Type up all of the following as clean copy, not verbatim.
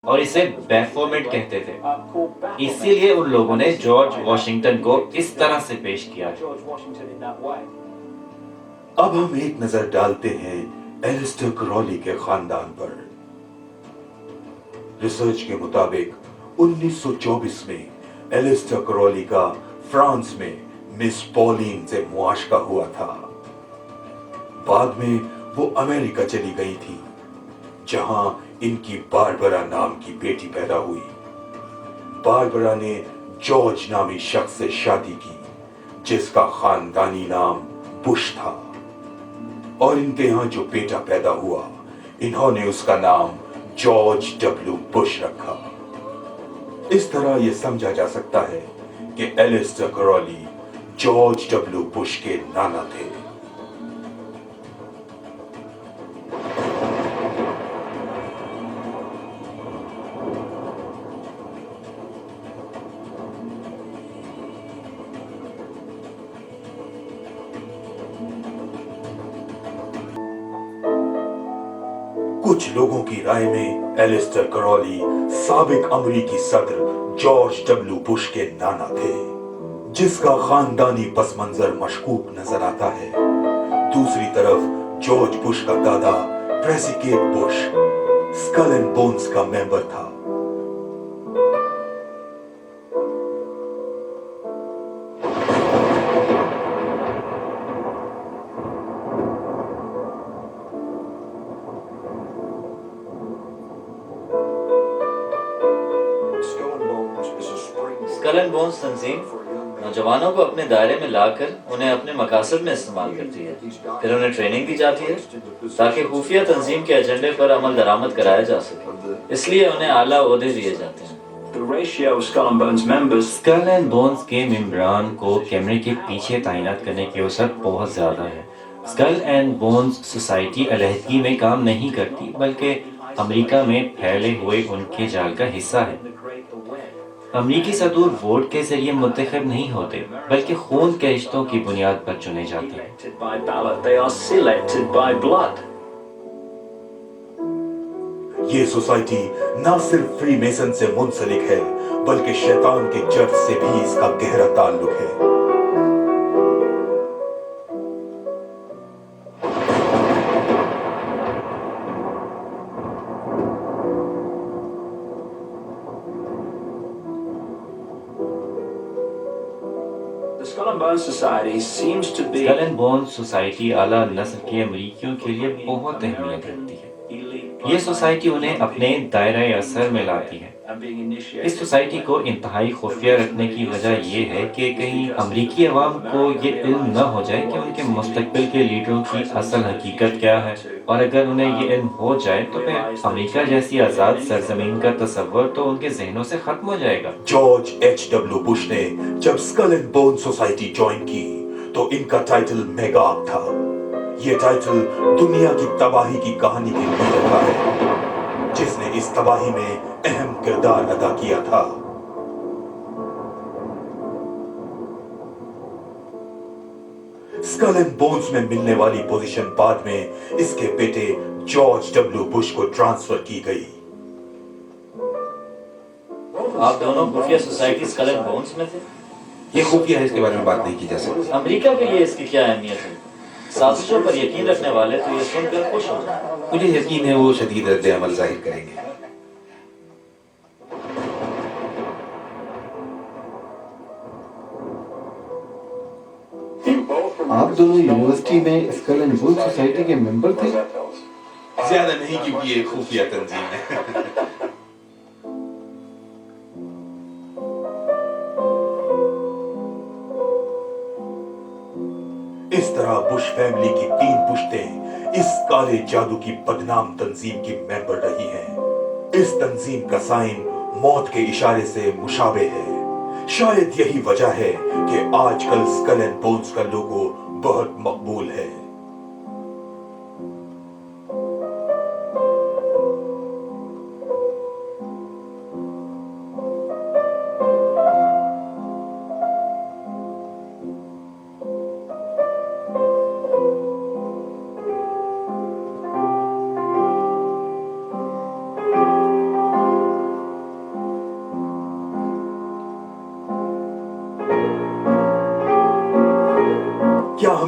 اور اسے بیفورمنٹ کہتے تھے. اسی لیے ان لوگوں نے جارج واشنگٹن کو اس طرح سے پیش کیا ہے. اب ہم ایک نظر ڈالتے ہیں ایلسٹر کرالی کے خاندان پر. ریسرچ کے مطابق 1924 میں ایلسٹر کرالی کا فرانس میں مس پولین سے معاشقہ ہوا تھا. بعد میں وہ امریکہ چلی گئی تھی جہاں ان کی باربرا نام کی بیٹی پیدا ہوئی. باربرا نے جارج نامی شخص سے شادی کی جس کا خاندانی نام بش تھا اور ان کے ہاں جو بیٹا پیدا ہوا انہوں نے اس کا نام جارج ڈبلیو بش رکھا. اس طرح یہ سمجھا جا سکتا ہے کہ ایلسٹر کرالی جارج ڈبلیو بش کے نانا تھے. کچھ لوگوں کی رائے میں ایلسٹر کرالی سابق امریکی صدر جارج ڈبلیو بش کے نانا تھے جس کا خاندانی پس منظر مشکوک نظر آتا ہے. دوسری طرف جارج بش کا دادا Prescott Bush skull and bones کا ممبر تھا. اسکل اینڈ بونز تنظیم نوجوانوں کو اپنے دائرے میں لا کر انہیں اپنے مقاصد میں استعمال کرتی ہے. پھر انہیں ٹریننگ دی جاتی ہے تاکہ خفیہ تنظیم کے ایجنڈے پر عمل درآمد کرایا جا سکے. اس لیے انہیں اعلیٰ عہدے دیے جاتے ہیں. اسکل اینڈ بونز کے ممبران کو کیمرے کے پیچھے تعینات کرنے کی وسعت بہت زیادہ ہے. اسکل اینڈ بونز سوسائٹی علیحدگی میں کام نہیں کرتی بلکہ امریکہ میں پھیلے ہوئے ان کے جال کا حصہ ہے. امریکی صدور ووٹ کے ذریعے منتخب نہیں ہوتے بلکہ خون کے رشتوں کی بنیاد پر چنے جاتے ہیں. یہ سوسائٹی نہ صرف فری میسن سے منسلک ہے بلکہ شیطان کے چرچ سے بھی اس کا گہرا تعلق ہے. اسکل اینڈ بونز سوسائٹی اعلیٰ نسل کے امریکیوں کے لیے بہت اہمیت رکھتی ہے. یہ سوسائٹی انہیں اپنے دائرۂ اثر میں لاتی ہے. اس سوسائٹی کو انتہائی خفیہ رکھنے کی وجہ یہ ہے کہ کہیں امریکی عوام کو یہ علم نہ ہو جائے کہ ان کے مستقبل کے لیڈروں کی اصل حقیقت کیا ہے، اور اگر انہیں یہ علم ہو جائے تو پھر امریکہ جیسی آزاد سرزمین کا تصور تو ان کے ذہنوں سے ختم ہو جائے گا. جارج ایچ ڈبلیو بش نے جب skill and bone society join کی تو ان کا ٹائٹل میگاپ تھا. یہ ٹائٹل دنیا کی تباہی کی کہانی کے لیے رکھا ہے جس نے اس تباہی میں اہم کردار ادا کیا تھا. اسکل اینڈ بونز میں ملنے والی پوزیشن بعد میں اس کے بیٹے جارج ڈبلیو بش کو ٹرانسفر کی گئی. آپ دونوں خفیہ سوسائٹی اسکل اینڈ بونز میں تھے. یہ خفیہ ہے، اس کے بارے میں بات نہیں کی جا سکتی. امریکہ کے لیے اس کی کیا اہمیت ہے؟ سازشوں پر یقین رکھنے والے تو یہ سن کر خوش ہو جائیں. مجھے یقین ہے وہ شدید رد عمل ظاہر کریں گے. آپ دونوں یونیورسٹی میں اسکل اینڈ بونز سوسائٹی کے ممبر تھے؟ زیادہ نہیں، کیونکہ یہ خفیہ تنظیم ہے. اس طرح بش فیملی کی 3 پشتیں اس کالے جادو کی بدنام تنظیم کی ممبر رہی ہیں. اس تنظیم کا سائن موت کے اشارے سے مشابہ ہے. شاید یہی وجہ ہے کہ آج کل اسکل اینڈ بونز کا لوگو بہت مقبول ہے.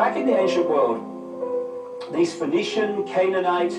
Back in the ancient world, these Phoenician, Canaanite,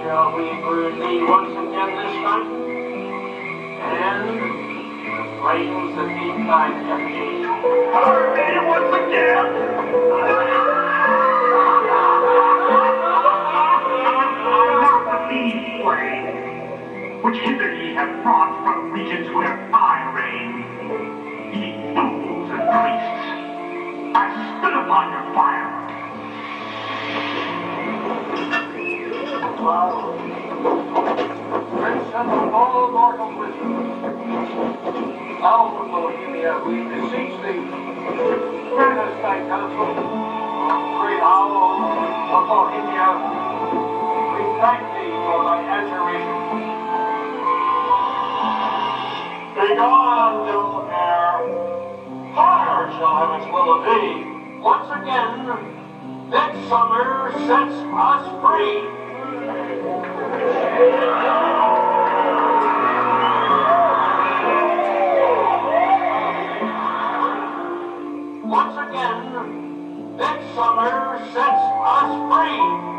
Shall we proceed once again this night? And flames the deep night empty. Hurry once again! Not the thieves' flame, which hither ye have brought from regions where I reign. Ye fools and priests, I spit upon your fire. Prince of all mortal wisdom, out of Bohemia we beseech thee, grant us thy counsel, great owl of Bohemia, we thank thee for thy adjuration. Begone, dull air, fire shall have its will of thee. Once again, midsummer sets us free. again. Midsummer sets us free.